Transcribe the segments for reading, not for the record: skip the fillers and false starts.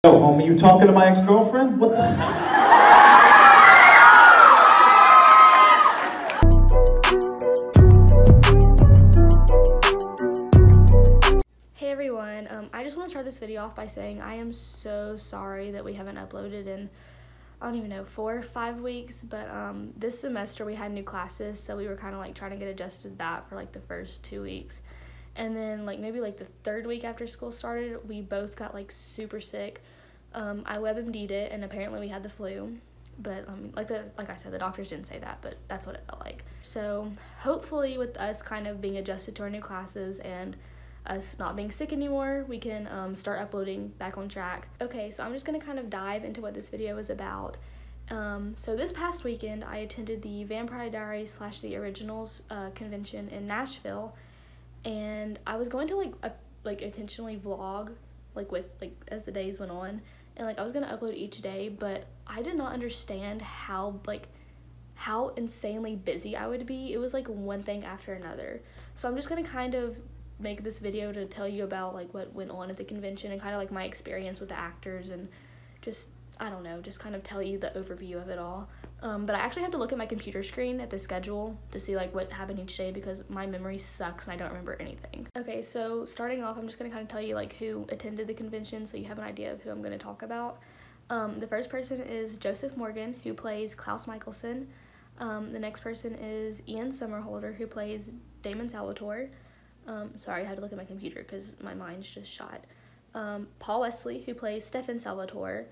Yo, homie, you talking to my ex-girlfriend? What the? Hey everyone, I just want to start this video off by saying I am so sorry that we haven't uploaded in, I don't even know, 4 or 5 weeks, but this semester we had new classes, so we were kind of like trying to get adjusted to that for like the first 2 weeks. And then like maybe like the 3rd week after school started, we both got like super sick. I WebMD'd it, and apparently we had the flu, but like I said, the doctors didn't say that, but that's what it felt like. So hopefully with us kind of being adjusted to our new classes and us not being sick anymore, we can start uploading back on track. Okay, so I'm just gonna kind of dive into what this video is about. So this past weekend I attended the Vampire Diaries / The Originals convention in Nashville, and I was going to like intentionally vlog as the days went on, and like I was gonna upload each day, but I did not understand how insanely busy I would be. It was like one thing after another. So I'm just gonna kind of make this video to tell you about like what went on at the convention and kind of like my experience with the actors, and just, I don't know, just kind of tell you the overview of it all. But I actually have to look at my computer screen at the schedule to see like what happened each day because my memory sucks and I don't remember anything. Okay, so starting off, I'm just gonna kind of tell you like who attended the convention so you have an idea of who I'm gonna talk about. The first person is Joseph Morgan, who plays Klaus Michelson. The next person is Ian Somerhalder, who plays Damon Salvatore. Sorry, I had to look at my computer because my mind's just shot. Paul Wesley, who plays Stefan Salvatore.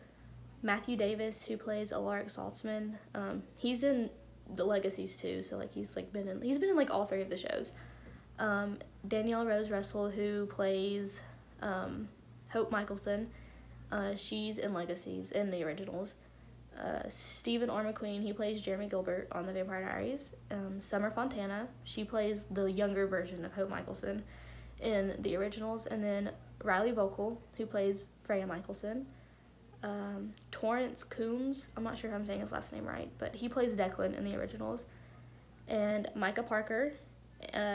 Matthew Davis, who plays Alaric Saltzman. He's in the Legacies too, so like he's been in like all 3 of the shows. Danielle Rose Russell, who plays Hope Michelson. She's in Legacies, in the originals. Stephen R. McQueen, he plays Jeremy Gilbert on the Vampire Diaries. Summer Fontana, she plays the younger version of Hope Michelson in the originals. And then Riley Vocal, who plays Freya Michelson. Torrance Coombs, I'm not sure if I'm saying his last name right, but he plays Declan in the originals. And Micah Parker,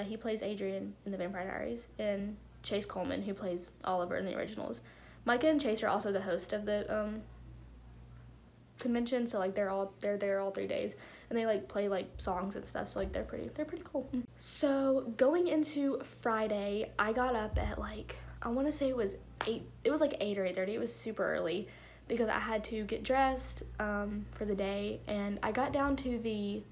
he plays Adrian in the Vampire Diaries. And Chase Coleman, who plays Oliver in the originals. Micah and Chase are also the host of the convention, so like they're there all 3 days, and they like play like songs and stuff, so like they're pretty cool. So going into Friday, I got up at like, I want to say it was 8 or 8:30. It was super early because I had to get dressed for the day, and I got down to the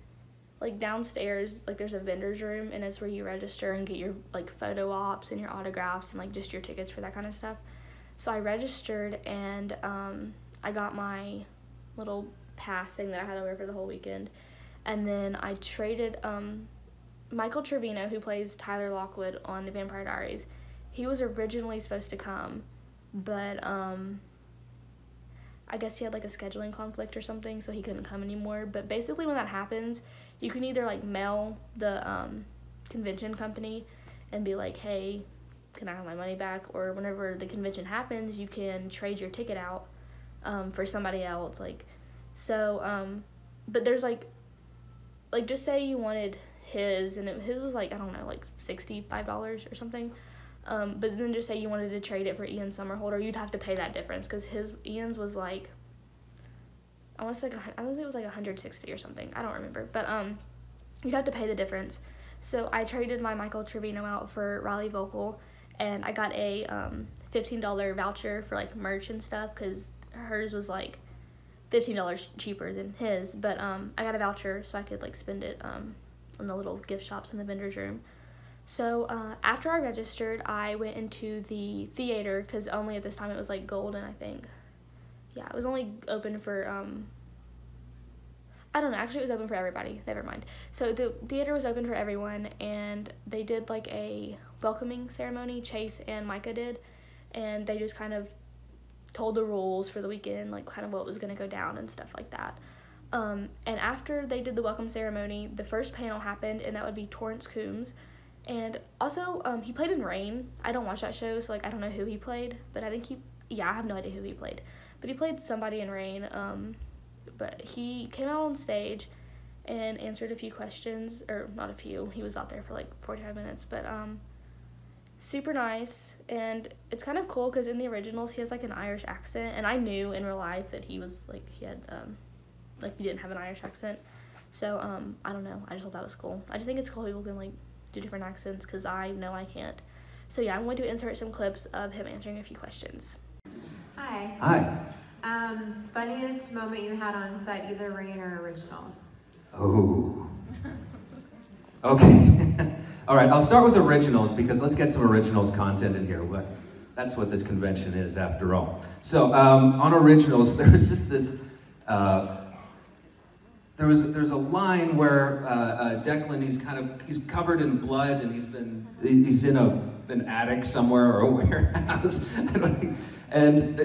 like downstairs, like there's a vendor's room, and it's where you register and get your like photo ops and your autographs and like just your tickets for that kind of stuff. So I registered, and I got my little pass thing that I had to wear for the whole weekend. And then I traded Michael Trevino, who plays Tyler Lockwood on the Vampire Diaries. He was originally supposed to come, but I guess he had like a scheduling conflict or something, so he couldn't come anymore. But basically when that happens, you can either like mail the convention company and be like, hey, can I have my money back? Or whenever the convention happens, you can trade your ticket out for somebody else. Like, so but there's like just say you wanted his, and his was like, I don't know, like $65 or something, but then just say you wanted to trade it for Ian Somerhalder, you'd have to pay that difference because Ian's was like, I want to say it was like 160 or something, I don't remember, but you'd have to pay the difference. So I traded my Michael Trevino out for Riley Vocal, and I got a $15 voucher for like merch and stuff because hers was like $15 cheaper than his, but I got a voucher so I could like spend it on the little gift shops in the vendor's room. So after I registered, I went into the theater because only at this time it was like golden, I think. Yeah, it was only open for I don't know, actually it was open for everybody, never mind. So the theater was open for everyone, and they did like a welcoming ceremony, Chase and Micah did, and they just kind of told the rules for the weekend, like kind of what was going to go down and stuff like that. And after they did the welcome ceremony, the first panel happened, and that would be Torrance Coombs. And also, he played in Rain. I don't watch that show, so like I don't know who he played, but I think I have no idea who he played. But he played somebody in Rain, but he came out on stage and answered a few questions, or not a few, he was out there for like 45 minutes, but super nice, and it's kind of cool because in the originals he has like an Irish accent, and I knew in real life that he was like he didn't have an Irish accent. So I don't know, I just thought that was cool. I just think it's cool people can like do different accents because I know I can't. So yeah, I'm going to insert some clips of him answering a few questions. Hi. Hi. Funniest moment you had on set, either Rain or originals? Oh. Okay. All right, I'll start with originals because let's get some originals content in here. That's what this convention is, after all. So on originals, there was just this. There's a line where Declan, he's covered in blood and he's in an attic somewhere or a warehouse, and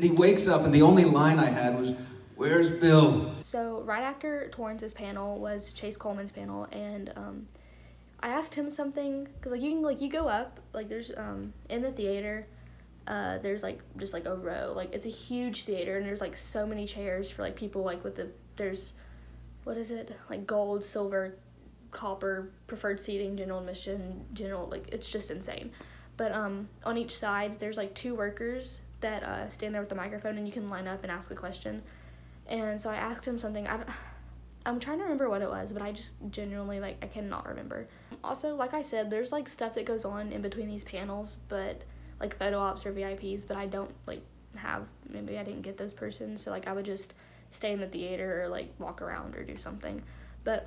he wakes up and the only line I had was, "Where's Bill?" So right after Torrance's panel was Chase Coleman's panel, and I asked him something because you go up there's in the theater. There's just a row, it's a huge theater, and there's so many chairs for people with there's what is it, gold, silver, copper, preferred seating, general admission, it's just insane. But on each side there's 2 workers that stand there with the microphone, and you can line up and ask a question. And so I asked him something. I'm trying to remember what it was, but I just genuinely I cannot remember. Also, like I said, there's stuff that goes on in between these panels, but photo ops or VIPs, but I don't have, maybe I didn't get those persons, so I would just stay in the theater or walk around or do something. But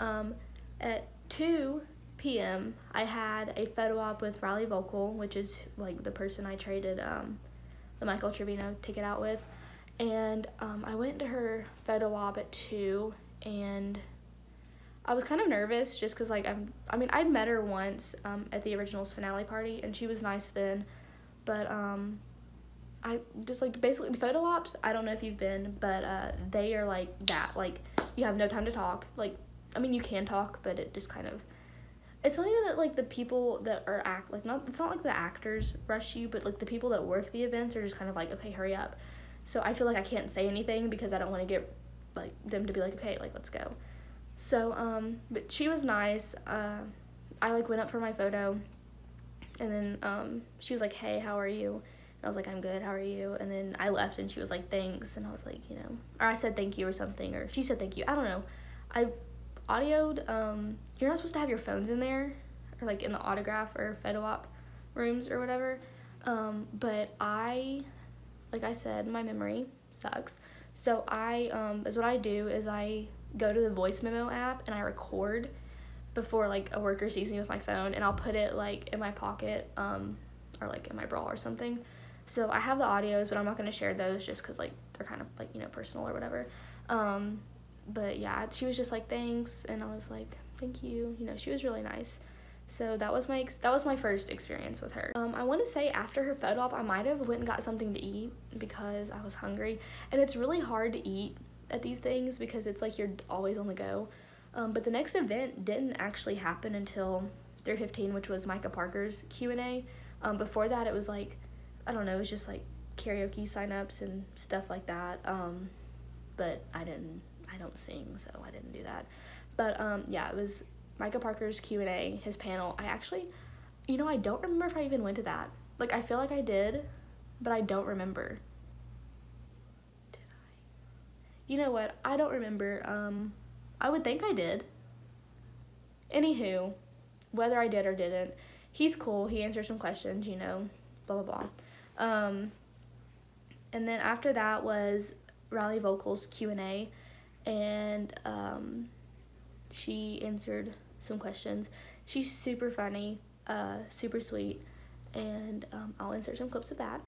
at 2 p.m. I had a photo op with Riley Vocal, which is the person I traded the Michael Trevino ticket out with, and I went to her photo op at 2, and I was kind of nervous just because I'd met her once at the originals finale party, and she was nice then. But I just basically the photo ops, I don't know if you've been, but they are that. You have no time to talk. You can talk, but it just kind of, it's not even that the people that are it's not the actors rush you, but the people that work the events are just kind of okay, hurry up. So I feel I can't say anything because I don't want to get them to be okay, let's go. So but she was nice. I went up for my photo. And then she was hey, how are you? And I was I'm good, how are you? And then I left, and she was thanks. And I was or I said thank you or something, or she said thank you. I don't know. I audioed, you're not supposed to have your phones in there, or in the autograph or photo op rooms or whatever. But I said, my memory sucks. So is what I do is I go to the voice memo app and I record before a worker sees me with my phone, and I'll put it in my pocket or in my bra or something. So I have the audios, but I'm not going to share those just because they're kind of personal or whatever. But yeah, she was just thanks, and I was thank you. She was really nice. So that was my first experience with her. I want to say after her photo op, I might have went and got something to eat because I was hungry, and it's really hard to eat at these things because it's you're always on the go. But the next event didn't actually happen until 3:15, which was Micah Parker's Q&A. Before that, it was I don't know, it was just karaoke signups and stuff like that. But I don't sing, so I didn't do that. But yeah, it was Micah Parker's Q&A, his panel. I actually, I don't remember if I even went to that. I feel I did, but I don't remember. Did I? You know what? I don't remember. I would think I did. Anywho, whether I did or didn't, he's cool. He answered some questions, blah, blah, blah. And then after that was Riley Vocal's Q&A, and she answered some questions. She's super funny, super sweet, and I'll insert some clips of that.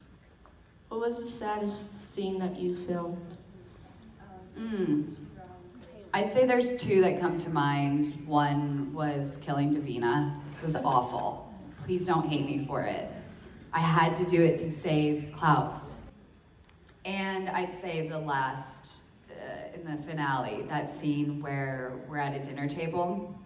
What was the saddest scene that you filmed? I'd say there's 2 that come to mind. One was killing Davina. It was awful. Please don't hate me for it. I had to do it to save Klaus. And I'd say the last, in the finale, that scene where we're at a dinner table.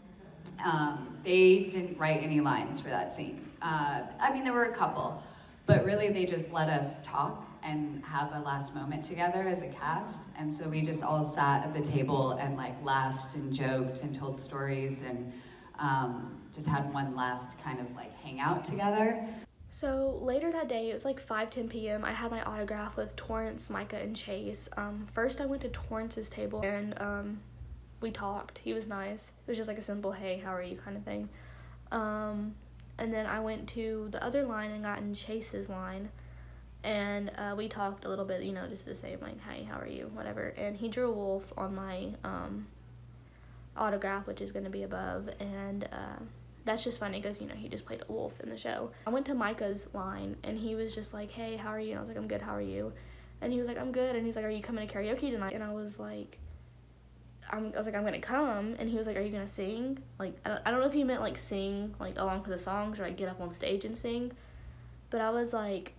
They didn't write any lines for that scene. There were a couple, but really they just let us talk and have a last moment together as a cast. And so we just all sat at the table and laughed and joked and told stories, and Just had one last kind of like hangout together. So later that day, it was like 5:10 p.m. I had my autograph with Torrance, Micah, and Chase. First I went to Torrance's table and we talked. He was nice. It was just like a simple, hey, how are you kind of thing. And then I went to the other line and got in Chase's line. And we talked a little bit, you know, just the same, like, hey, how are you, whatever. And he drew a wolf on my autograph, which is going to be above. And that's just funny because, you know, he just played a wolf in the show. I went to Micah's line, and he was just like, hey, how are you? And I was like, I'm good, how are you? And he was like, I'm good. And he's like, are you coming to karaoke tonight? And I was like, I'm going to come. And he was like, are you going to sing? Like, I don't know if he meant, like, sing, like, along with the songs or, like, get up on stage and sing. But I was like,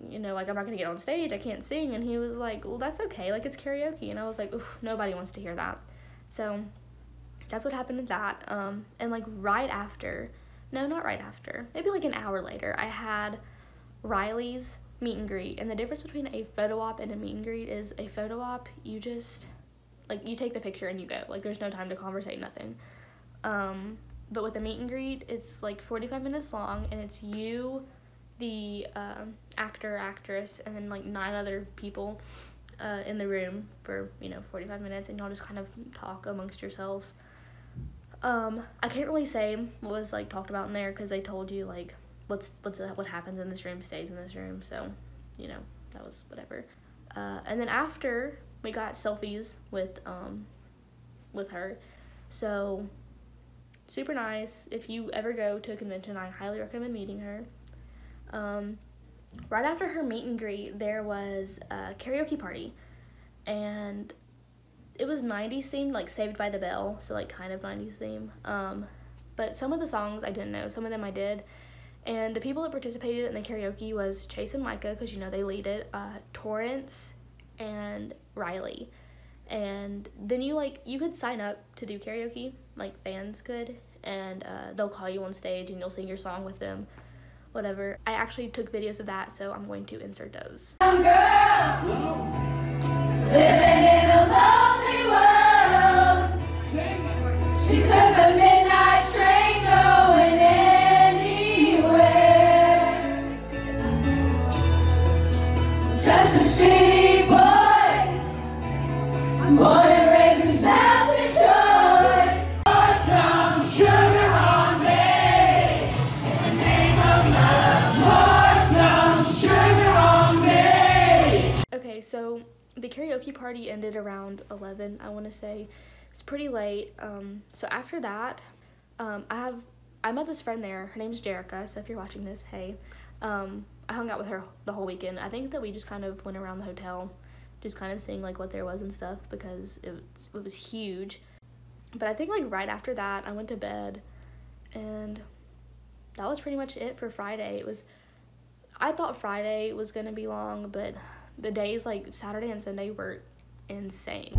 you know, like, I'm not going to get on stage. I can't sing. And he was like, well, that's okay. Like, it's karaoke. And I was like, oof, nobody wants to hear that. So that's what happened with that. And, like, right after, no, not right after, maybe, like, an hour later, I had Riley's meet and greet. And the difference between a photo op and a meet and greet is a photo op, you just, like, you take the picture and you go. Like, there's no time to conversate, nothing. But with a meet and greet, it's, like, 45 minutes long, and it's you, the actor, actress, and then like 9 other people in the room for, you know, 45 minutes, and y'all just kind of talk amongst yourselves. I can't really say what was like talked about in there because they told you like what happens in this room stays in this room, so you know, that was whatever. And then after, we got selfies with her, so super nice. If you ever go to a convention, I highly recommend meeting her. Right after her meet and greet, there was a karaoke party, and it was 90s themed, like Saved by the Bell, so like kind of 90s theme. But some of the songs I didn't know, some of them I did, and the people that participated in the karaoke was Chase and Micah, because you know they lead it, Torrance and Riley. And then you could sign up to do karaoke, like fans could, and they'll call you on stage and you'll sing your song with them, whatever. I actually took videos of that, so I'm going to insert those. Girl, living in a lonely world. She took the midnight train going anywhere. Just a city boy, born and raised in South Detroit. Pour some sugar on me. Okay, so the karaoke party ended around 11, I want to say. It's pretty late. So after that, I met this friend there. Her name's Jerica, so if you're watching this, hey. I hung out with her the whole weekend. I think that we just kind of went around the hotel, just kind of seeing like what there was and stuff, because it was huge. But I think like right after that, I went to bed, and that was pretty much it for Friday. I thought Friday was gonna be long, but the days like Saturday and Sunday were insane.